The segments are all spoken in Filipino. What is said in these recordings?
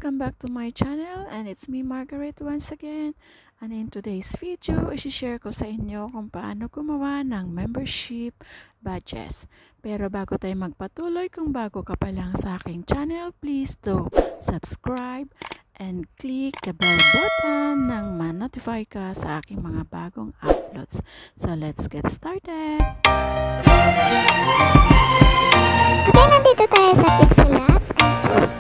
Welcome back to my channel, and it's me Margarette once again. And in today's video, isi-share ko sa inyo kung paano gumawa ng membership badges. Pero bago tayo magpatuloy, kung bago ka pa lang sa aking channel, please do subscribe and click the bell button nang ma-notify ka sa aking mga bagong uploads. So let's get started! Okay, nandito tayo sa Pixel Labs and choose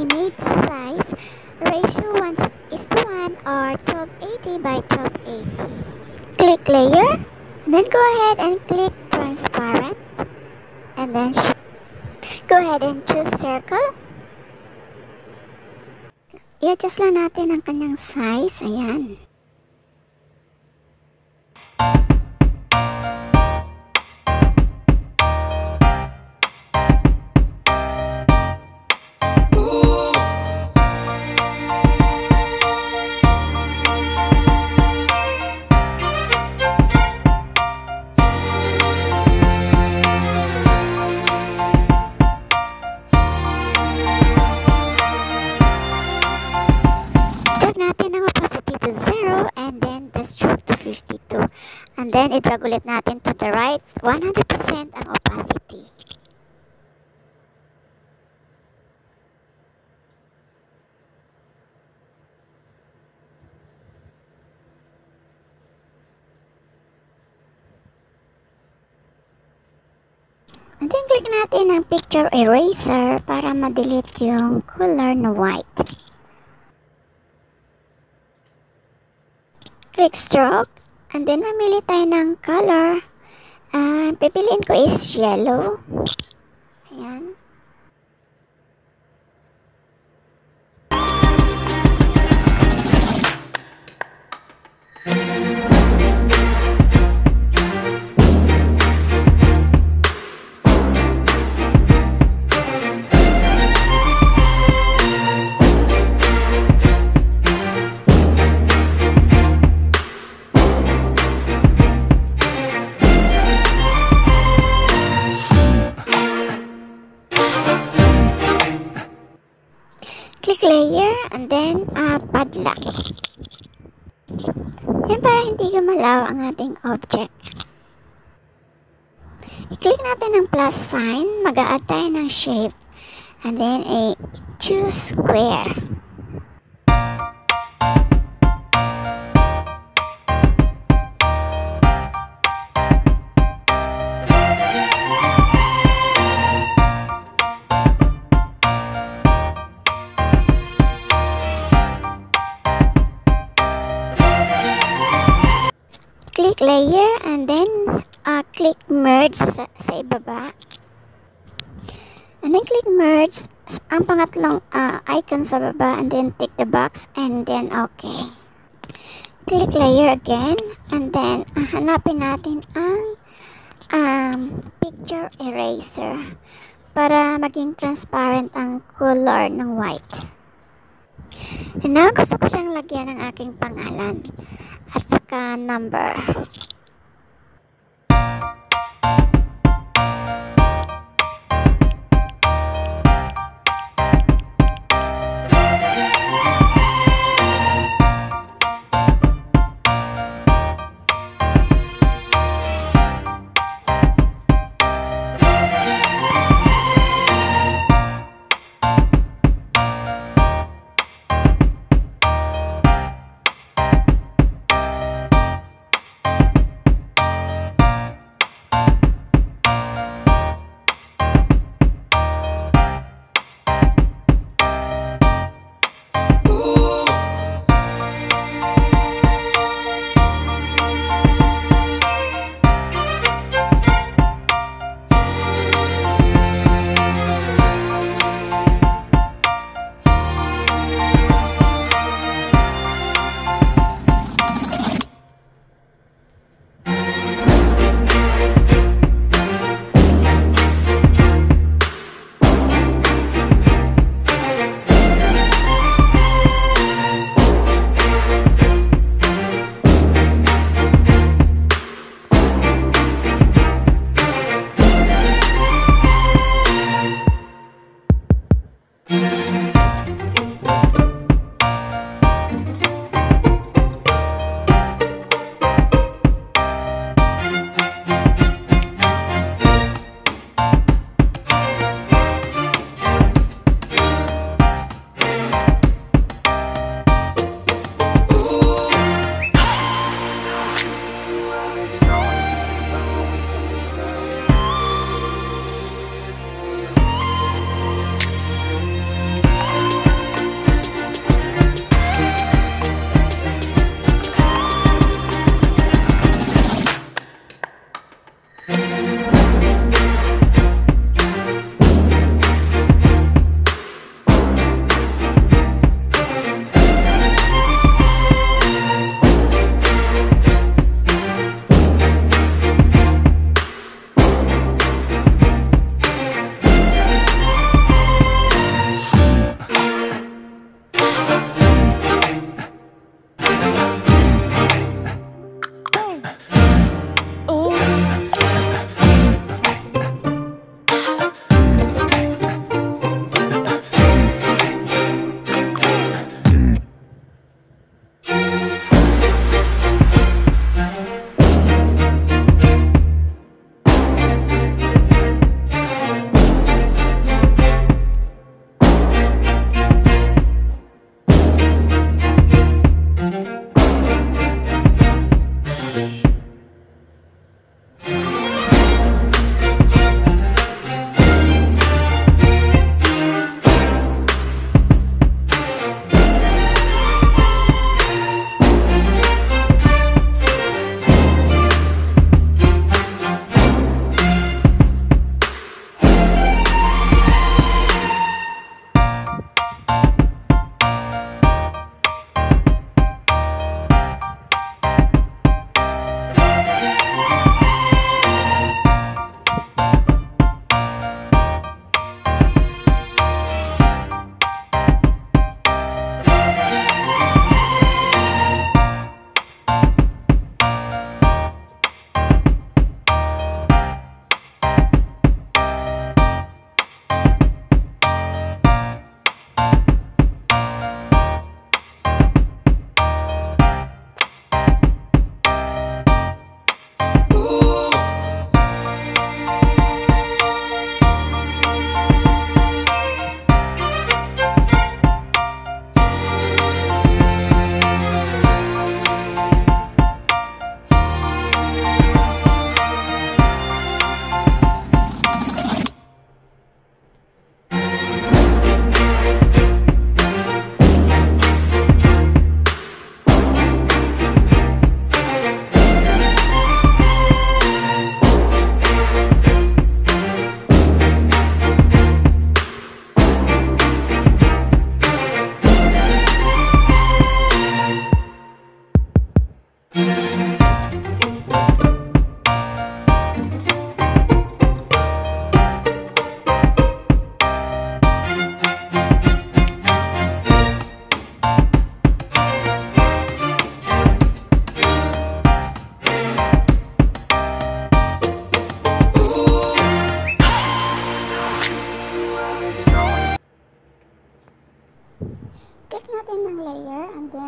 image size ratio 1:1 or 1280 by 1280. Click layer, then go ahead and click transparent, and then go ahead and choose circle. I-adjust lang natin ang kanyang size. Ayan. Natin ang opacity to 0 and then the stroke to 52, and then i-drag ulit natin to the right 100% ang opacity. And then click natin ang picture eraser para ma-delete yung color na white. Click stroke, and then mamili tayo ng color. Pipiliin ko is yellow. Ayan. Click layer and then padlock. Yan para hindi gumalaw ang ating object. I-click natin ang plus sign, mag-a-add tayo ng shape, and then choose square. Click layer and then click merge sa ibaba. And then click merge ang pangatlong icon sa baba, and then tick the box and then okay. Click layer again and then hanapin natin ang picture eraser para maging transparent ang color ng white. And now gusto ko siyang lagyan ng aking pangalan at saka number.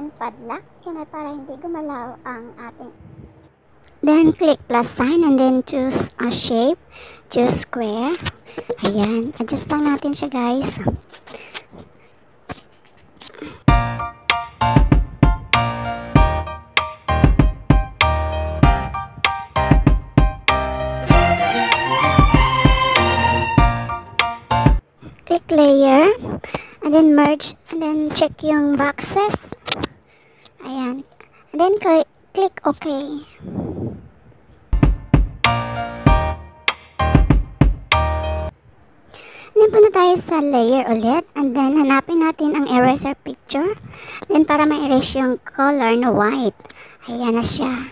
then padlock. Yan ay para hindi gumalaw ang ating. Then click plus sign and then choose a shape. Choose square. Ayan. Adjust lang natin siya, guys. Click layer and then merge and then check yung boxes. Ayan. And then click OK. Then punta tayo sa layer ulit and then hanapin natin ang eraser picture. Then para ma-erase yung color na white. Ayan na siya.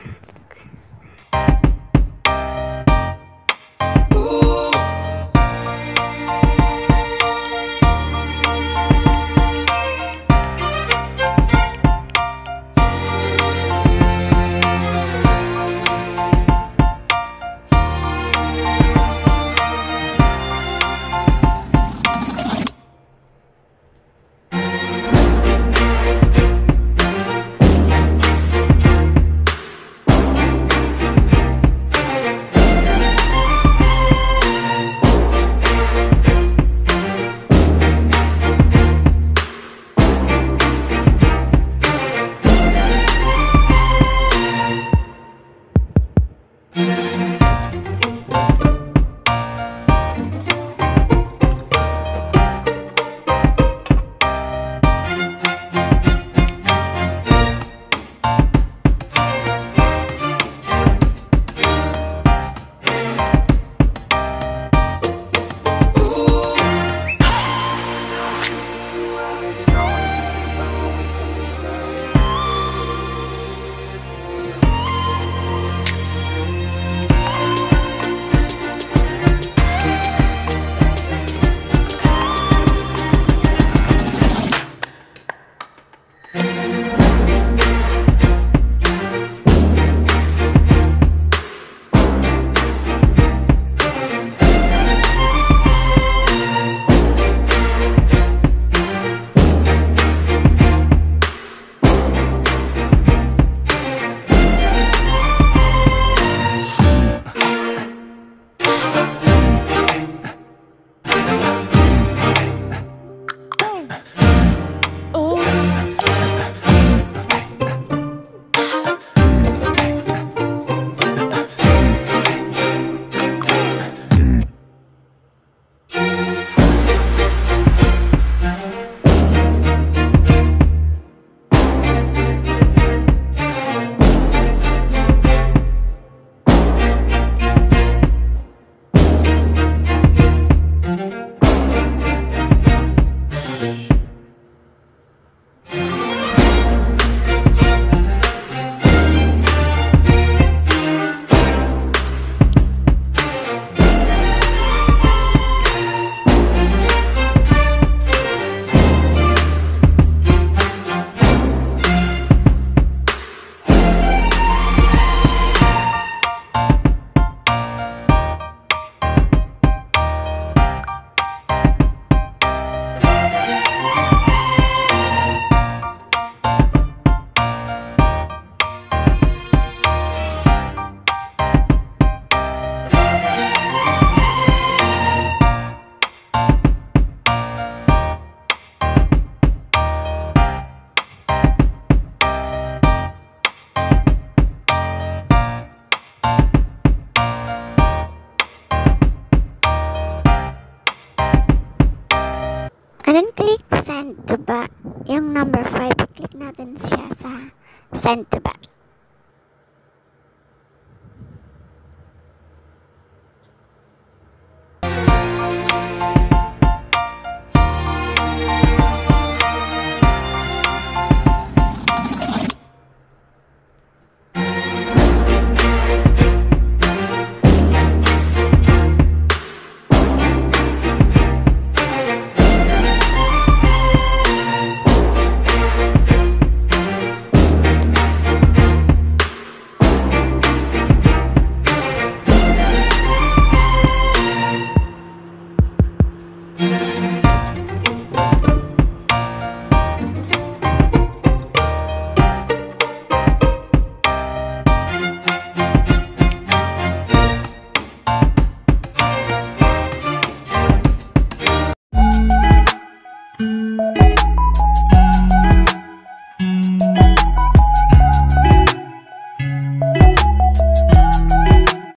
And then click send to back. Yung number 5, click natin siya sa send to back.